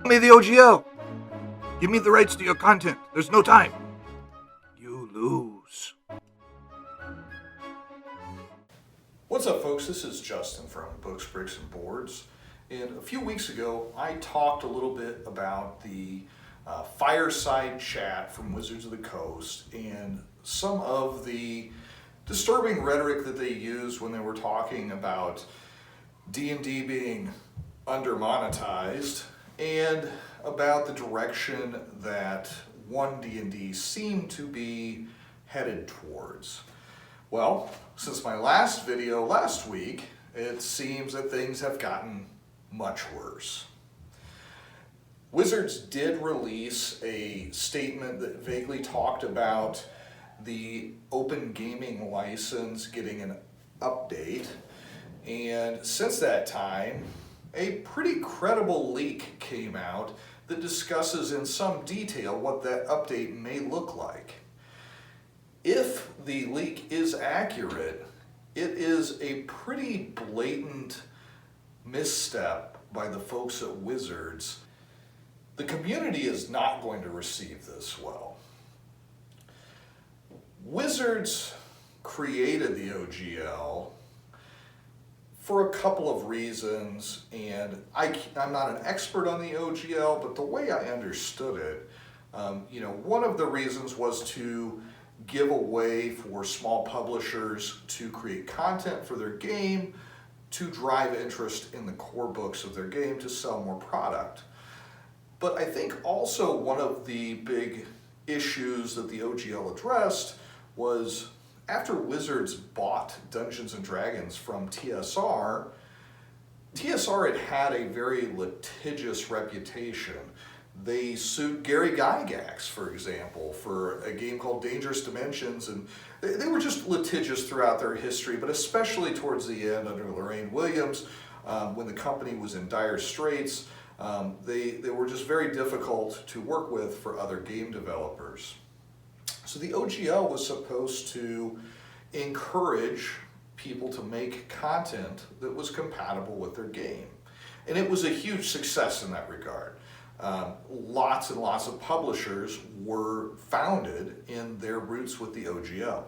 Give me the OGL. Give me the rights to your content. There's no time. You lose. What's up, folks? This is Justin from Books, Bricks, and Boards. And a few weeks ago, I talked a little bit about the fireside chat from Wizards of the Coast and some of the disturbing rhetoric that they used when they were talking about D&D being under-monetized and about the direction that One D&D seemed to be headed towards. Well, since my last video last week, it seems that things have gotten much worse. Wizards did release a statement that vaguely talked about the open gaming license getting an update, and since that time, a pretty credible leak came out that discusses in some detail what that update may look like. If the leak is accurate, it is a pretty blatant misstep by the folks at Wizards. The community is not going to receive this well. Wizards created the OGL for a couple of reasons, and I'm not an expert on the OGL, but the way I understood it, one of the reasons was to give a way for small publishers to create content for their game, to drive interest in the core books of their game, to sell more product. But I think also one of the big issues that the OGL addressed was after Wizards bought Dungeons & Dragons from TSR, TSR had a very litigious reputation. They sued Gary Gygax, for example, for a game called Dangerous Dimensions, and they were just litigious throughout their history, but especially towards the end under Lorraine Williams, when the company was in dire straits. They were just very difficult to work with for other game developers. So the OGL was supposed to encourage people to make content that was compatible with their game. And it was a huge success in that regard. Lots and lots of publishers were founded in their roots with the OGL.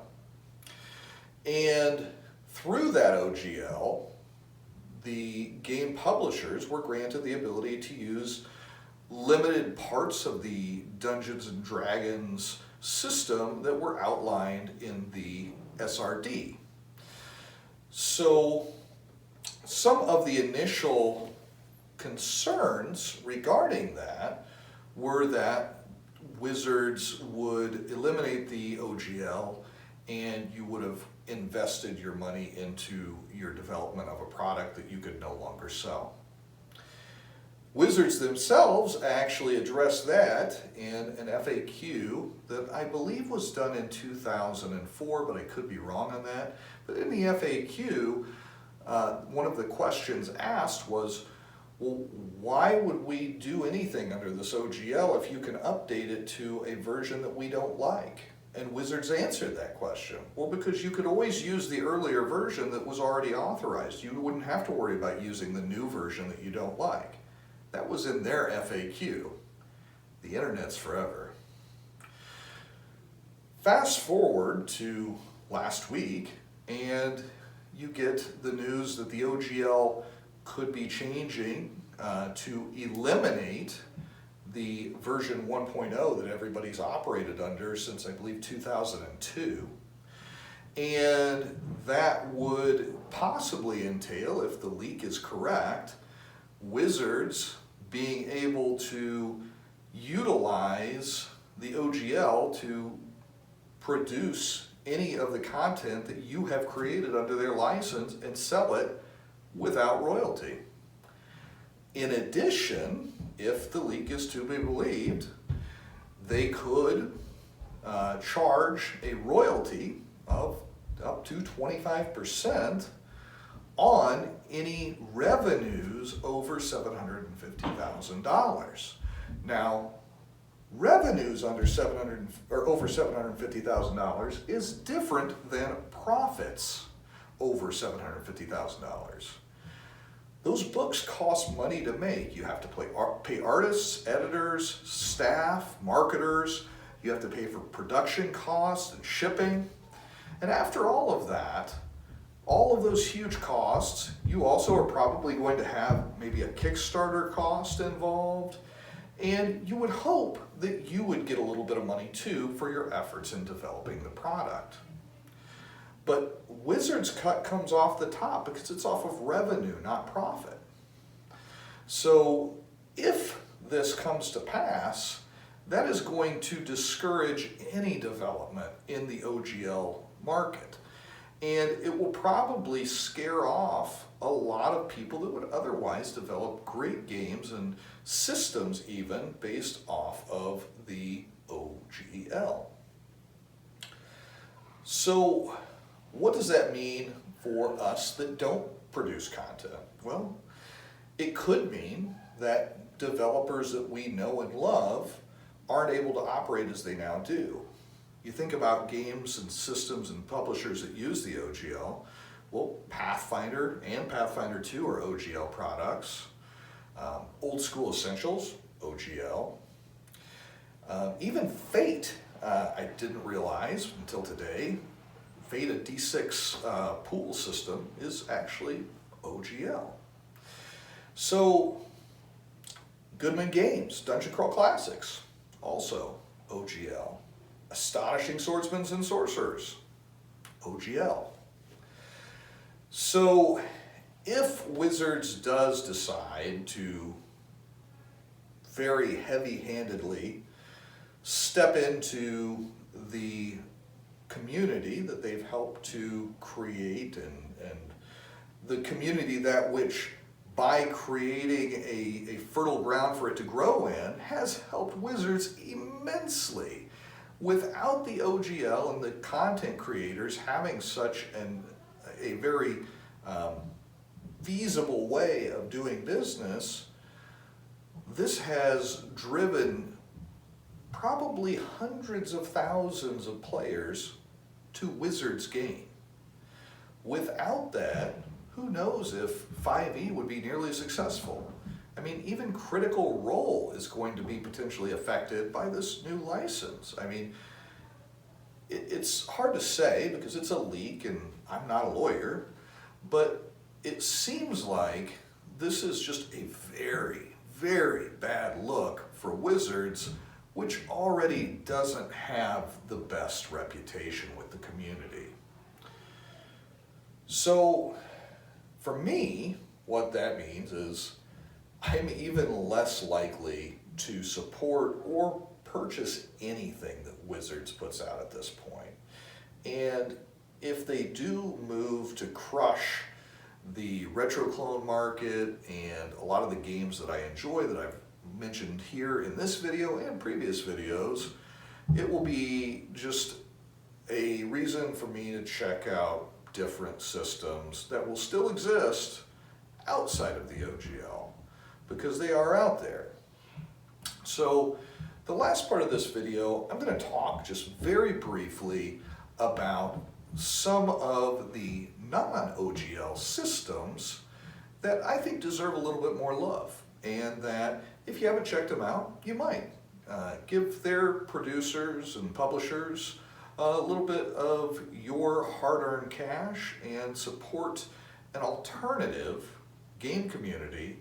And through that OGL, the game publishers were granted the ability to use limited parts of the Dungeons & Dragons system that were outlined in the SRD. So some of the initial concerns regarding that were that Wizards would eliminate the OGL and you would have invested your money into your development of a product that you could no longer sell. Wizards themselves actually addressed that in an FAQ that I believe was done in 2004, but I could be wrong on that. But in the FAQ, one of the questions asked was, well, why would we do anything under this OGL if you can update it to a version that we don't like? And Wizards answered that question. Well, because you could always use the earlier version that was already authorized. You wouldn't have to worry about using the new version that you don't like. That was in their FAQ. The internet's forever. Fast forward to last week, and you get the news that the OGL could be changing to eliminate the version 1.0 that everybody's operated under since, I believe, 2002. And that would possibly entail, if the leak is correct, Wizards being able to utilize the OGL to produce any of the content that you have created under their license and sell it without royalty. In addition, if the leak is to be believed, they could charge a royalty of up to 25% on any revenues over $750,000. Now, revenues under over $750,000 is different than profits over $750,000. those books cost money to make. You have to pay artists, editors, staff, marketers. You have to pay for production costs and shipping. And after all of that, all of those huge costs, you also are probably going to have maybe a Kickstarter cost involved. And you would hope that you would get a little bit of money too for your efforts in developing the product. But Wizards' cut comes off the top because it's off of revenue, not profit. So if this comes to pass, that is going to discourage any development in the OGL market. And it will probably scare off a lot of people that would otherwise develop great games and systems even based off of the OGL. So what does that mean for us that don't produce content? Well, it could mean that developers that we know and love aren't able to operate as they now do. You think about games and systems and publishers that use the OGL. Well, Pathfinder and Pathfinder 2 are OGL products. Old School Essentials, OGL. Even Fate, I didn't realize until today, Fate, a D6 pool system, is actually OGL. So, Goodman Games, Dungeon Crawl Classics, also OGL. Astonishing Swordsmen and Sorcerers, OGL. So, if Wizards does decide to very heavy-handedly step into the community that they've helped to create and the community that which, by creating a fertile ground for it to grow in, has helped Wizards immensely. Without the OGL and the content creators having such a very feasible way of doing business, this has driven probably hundreds of thousands of players to Wizards' game. Without that, who knows if 5e would be nearly as successful. I mean, even Critical Role is going to be potentially affected by this new license. I mean, it's hard to say because it's a leak and I'm not a lawyer, but it seems like this is just a very, very bad look for Wizards, which already doesn't have the best reputation with the community. So, for me, what that means is I'm even less likely to support or purchase anything that Wizards puts out at this point. And if they do move to crush the retro clone market and a lot of the games that I enjoy that I've mentioned here in this video and previous videos, it will be just a reason for me to check out different systems that will still exist outside of the OGL, because they are out there. So the last part of this video, I'm going to talk just very briefly about some of the non-OGL systems that I think deserve a little bit more love, and that if you haven't checked them out, you might. Give their producers and publishers a little bit of your hard-earned cash and support an alternative game community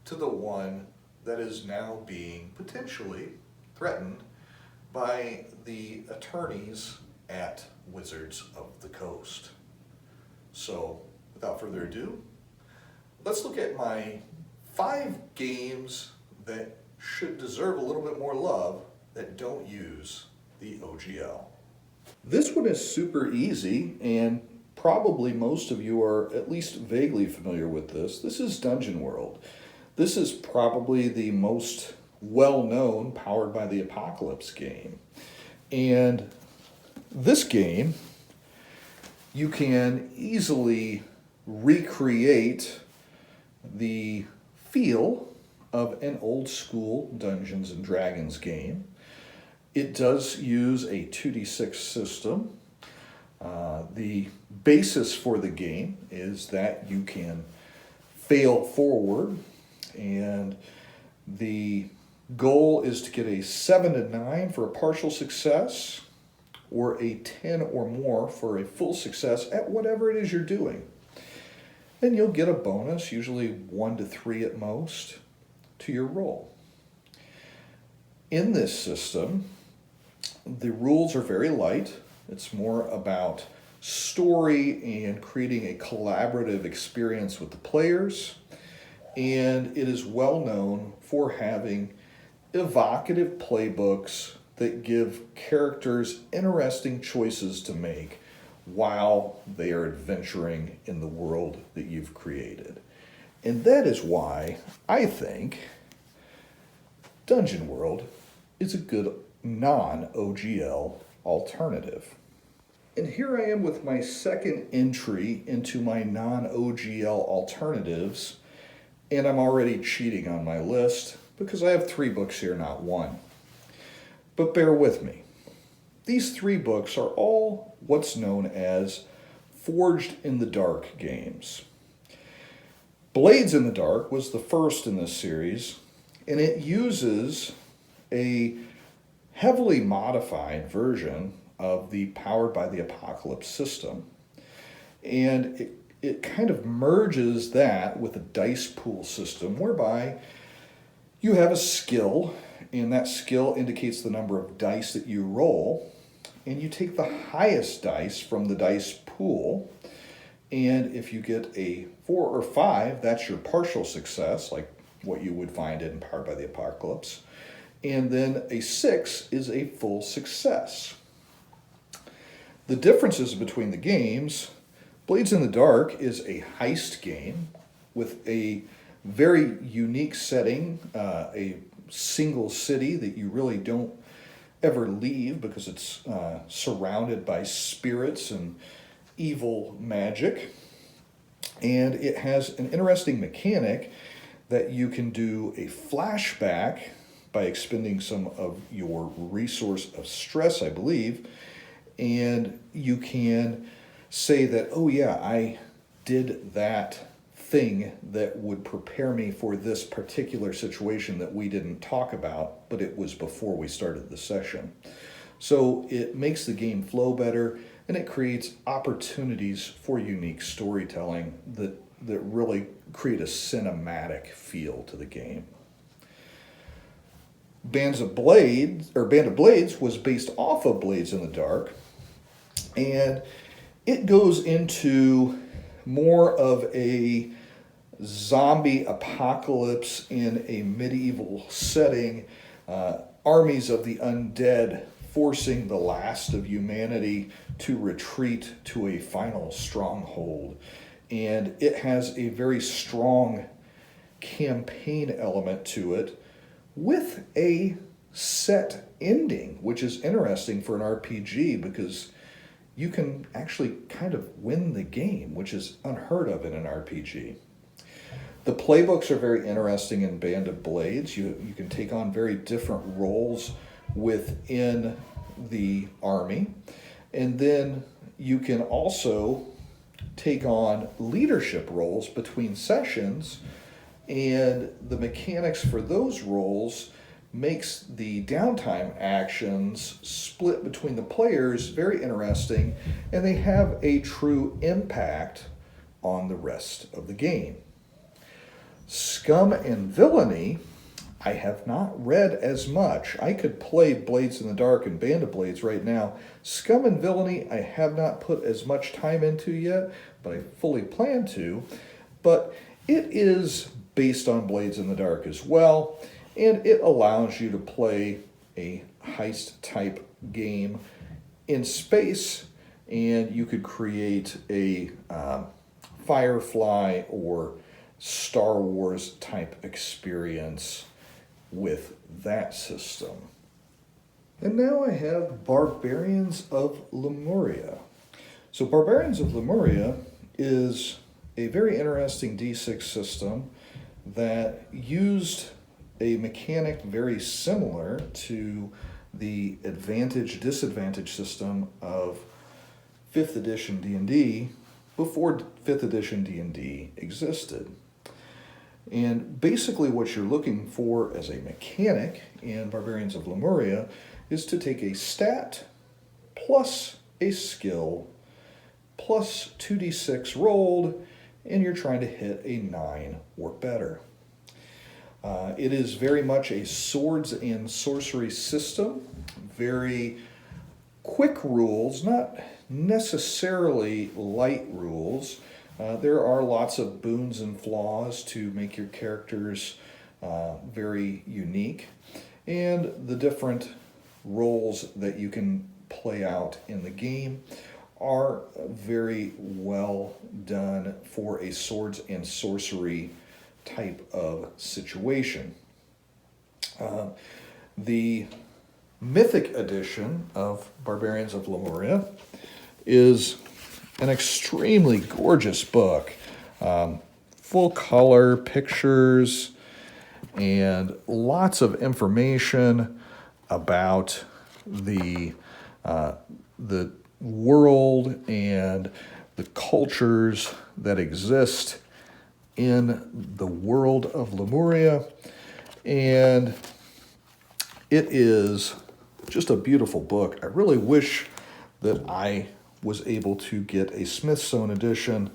to the one that is now being potentially threatened by the attorneys at Wizards of the Coast. So, without further ado, let's look at my 5 games that should deserve a little bit more love that don't use the OGL. This one is super easy, and probably most of you are at least vaguely familiar with this. This is Dungeon World. This is probably the most well-known Powered by the Apocalypse game. And this game, you can easily recreate the feel of an old school Dungeons and Dragons game. It does use a 2d6 system. The basis for the game is that you can fail forward, and the goal is to get a 7 to 9 for a partial success, or a 10 or more for a full success at whatever it is you're doing. And you'll get a bonus, usually 1 to 3 at most, to your roll. In this system, the rules are very light. It's more about story and creating a collaborative experience with the players. And it is well known for having evocative playbooks that give characters interesting choices to make while they are adventuring in the world that you've created. And that is why I think Dungeon World is a good non-OGL alternative. And here I am with my second entry into my non-OGL alternatives, and I'm already cheating on my list because I have 3 books here, not 1. But bear with me. These 3 books are all what's known as Forged in the Dark games. Blades in the Dark was the first in this series, and it uses a heavily modified version of the Powered by the Apocalypse system. And it kind of merges that with a dice pool system whereby you have a skill, and that skill indicates the number of dice that you roll, and you take the highest dice from the dice pool, and if you get a 4 or 5, that's your partial success, like what you would find in Powered by the Apocalypse, and then a 6 is a full success. The differences between the games: Blades in the Dark is a heist game with a very unique setting, a single city that you really don't ever leave because it's surrounded by spirits and evil magic. And it has an interesting mechanic that you can do a flashback by expending some of your resource of stress, I believe, and you can say that, oh yeah, I did that thing that would prepare me for this particular situation that we didn't talk about, but it was before we started the session. So it makes the game flow better, and it creates opportunities for unique storytelling that really create a cinematic feel to the game. Band of Blades was based off of Blades in the Dark, and it goes into more of a zombie apocalypse in a medieval setting, armies of the undead forcing the last of humanity to retreat to a final stronghold. And it has a very strong campaign element to it with a set ending, which is interesting for an RPG because you can actually kind of win the game, which is unheard of in an RPG. The playbooks are very interesting in Band of Blades. You can take on very different roles within the army. And then you can also take on leadership roles between sessions, and the mechanics for those roles makes the downtime actions split between the players very interesting, and they have a true impact on the rest of the game. Scum and Villainy, I have not read as much. I could play Blades in the Dark and Band of Blades right now. Scum and Villainy, I have not put as much time into yet, but I fully plan to. But it is based on Blades in the Dark as well, and it allows you to play a heist type game in space, and you could create a Firefly or Star Wars type experience with that system. And now I have Barbarians of Lemuria. So Barbarians of Lemuria is a very interesting D6 system that used a mechanic very similar to the advantage-disadvantage system of 5th edition D&D before 5th edition D&D existed. And basically what you're looking for as a mechanic in Barbarians of Lemuria is to take a stat plus a skill plus 2d6 rolled, and you're trying to hit a 9 or better. It is very much a swords and sorcery system, very quick rules, not necessarily light rules. There are lots of boons and flaws to make your characters very unique, and the different roles that you can play out in the game are very well done for a swords and sorcery type of situation. The Mythic edition of Barbarians of Lemuria is an extremely gorgeous book. Full color pictures and lots of information about the world and the cultures that exist in the world of Lemuria, and it is just a beautiful book. I really wish that I was able to get a Smithsonian edition,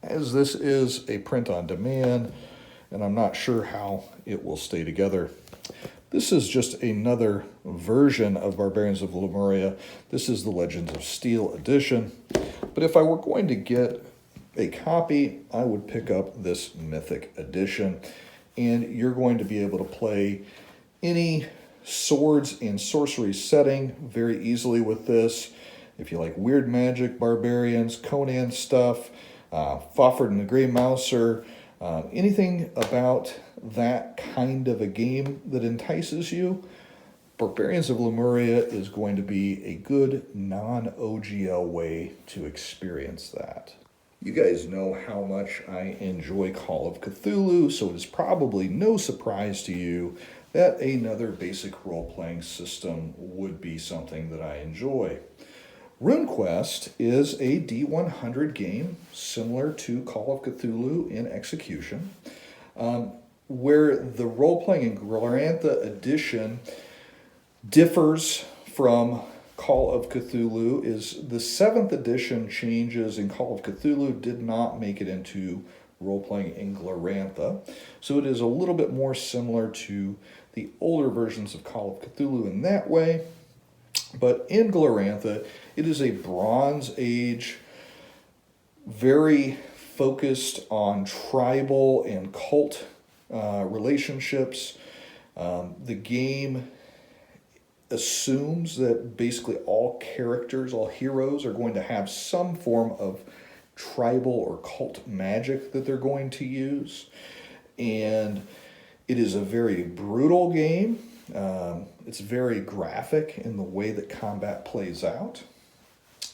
as this is a print on demand, and I'm not sure how it will stay together. This is just another version of Barbarians of Lemuria. This is the Legends of Steel edition. But if I were going to get a copy, I would pick up this Mythic edition. And you're going to be able to play any swords and sorcery setting very easily with this. If you like weird magic, barbarians, Conan stuff, Fafhrd and the Grey Mouser, anything about that kind of a game that entices you, Barbarians of Lemuria is going to be a good non-OGL way to experience that. You guys know how much I enjoy Call of Cthulhu, so it is probably no surprise to you that another basic role-playing system would be something that I enjoy. Runequest is a D100 game similar to Call of Cthulhu in execution, where the role-playing in Glorantha edition differs from Call of Cthulhu is the 7th edition changes in Call of Cthulhu did not make it into role-playing in Glorantha. So it is a little bit more similar to the older versions of Call of Cthulhu in that way. But in Glorantha, it is a Bronze Age, very focused on tribal and cult relationships. The game assumes that basically all characters, all heroes, are going to have some form of tribal or cult magic that they're going to use. And it is a very brutal game. It's very graphic in the way that combat plays out.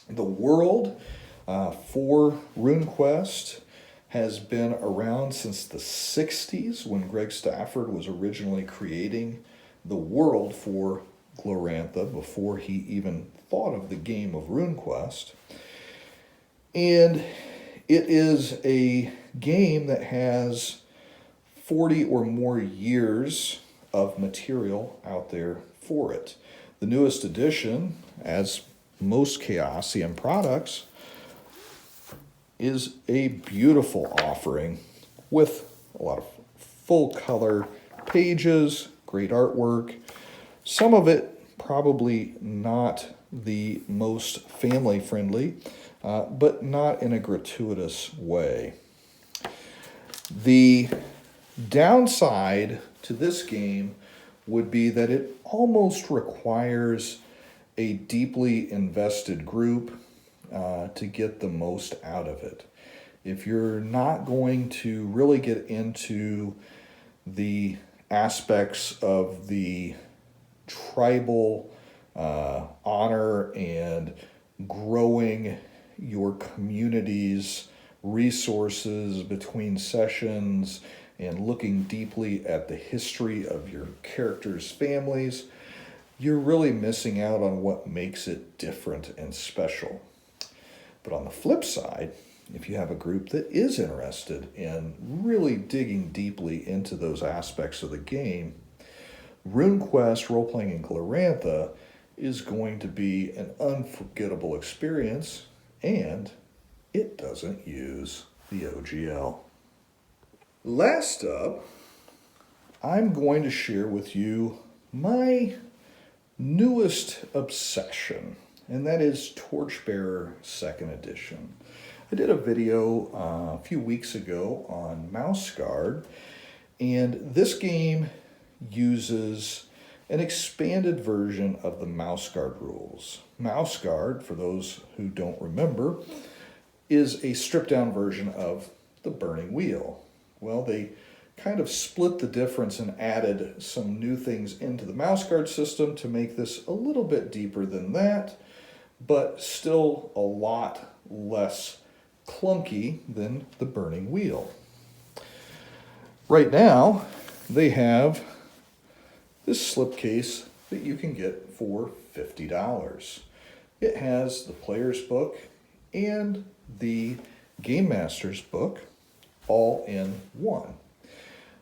The world for RuneQuest has been around since the 60s when Greg Stafford was originally creating the world for Glorantha before he even thought of the game of RuneQuest. And it is a game that has 40 or more years of material out there for it. The newest edition, as most Chaosium products, is a beautiful offering with a lot of full color pages, great artwork. Some of it probably not the most family friendly, but not in a gratuitous way. The downside to this game would be that it almost requires a deeply invested group to get the most out of it. If you're not going to really get into the aspects of the tribal honor and growing your community's resources between sessions and looking deeply at the history of your characters' families, you're really missing out on what makes it different and special. But on the flip side, if you have a group that is interested in really digging deeply into those aspects of the game, Runequest Role-Playing in Glorantha is going to be an unforgettable experience, and it doesn't use the OGL. Last up, I'm going to share with you my newest obsession, and that is Torchbearer 2nd Edition. I did a video a few weeks ago on Mouse Guard, and this game uses an expanded version of the Mouse Guard rules. Mouse Guard, for those who don't remember, is a stripped-down version of the Burning Wheel. Well, they kind of split the difference and added some new things into the Mouse Guard system to make this a little bit deeper than that, but still a lot less clunky than the Burning Wheel. Right now, they have this slipcase that you can get for $50. It has the player's book and the Game Master's book all in one.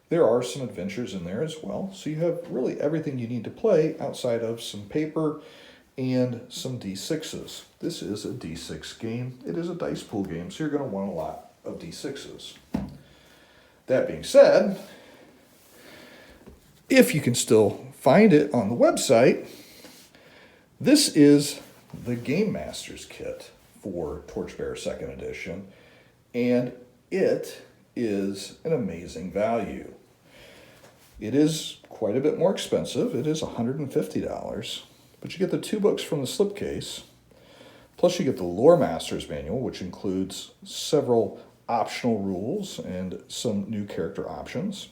There are some adventures in there as well, so you have really everything you need to play outside of some paper and some D6s. This is a D6 game. It is a dice pool game, so you're going to want a lot of D6s. That being said, if you can still find it on the website, this is the Game Master's kit for Torchbearer 2nd Edition, and it is an amazing value. It is quite a bit more expensive. It is $150, but you get the 2 books from the slipcase, plus you get the Lore Master's Manual, which includes several optional rules and some new character options,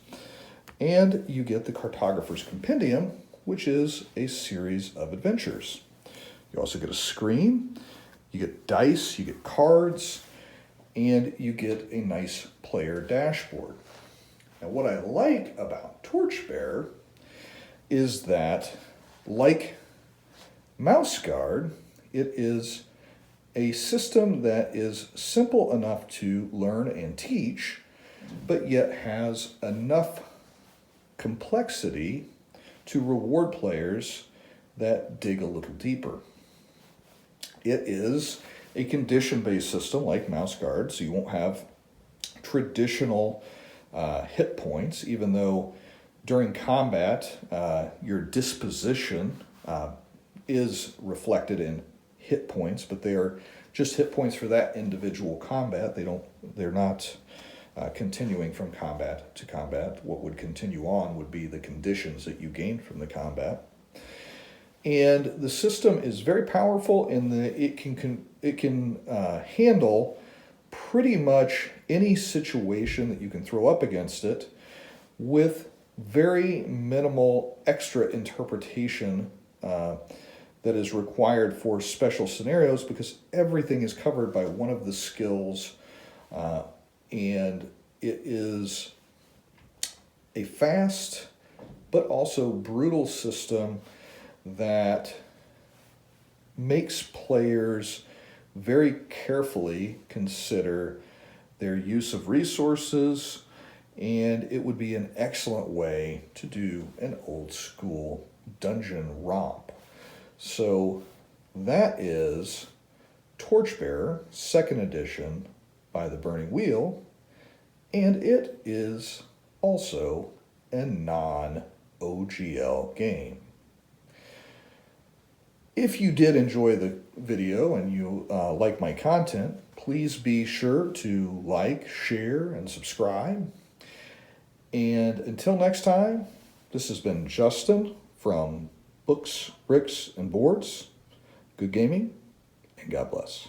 and you get the Cartographer's Compendium, which is a series of adventures. You also get a screen, you get dice, you get cards, and you get a nice player dashboard. Now, what I like about Torchbearer is that, like Mouse Guard, it is a system that is simple enough to learn and teach, but yet has enough complexity to reward players that dig a little deeper. It is a condition-based system like Mouse Guard, so you won't have traditional hit points, even though during combat your disposition is reflected in hit points, but they are just hit points for that individual combat. They're not continuing from combat to combat. What would continue on would be the conditions that you gained from the combat. And the system is very powerful in that it can handle pretty much any situation that you can throw up against it with very minimal extra interpretation that is required for special scenarios, because everything is covered by one of the skills, and it is a fast but also brutal system that makes players very carefully consider their use of resources, and it would be an excellent way to do an old school dungeon romp. So that is Torchbearer 2nd Edition by the Burning Wheel, and it is also a non-OGL game. If you did enjoy the video and you like my content, please be sure to like, share, and subscribe. And until next time, this has been Justin from Books, Bricks, and Boards. Good gaming, and God bless.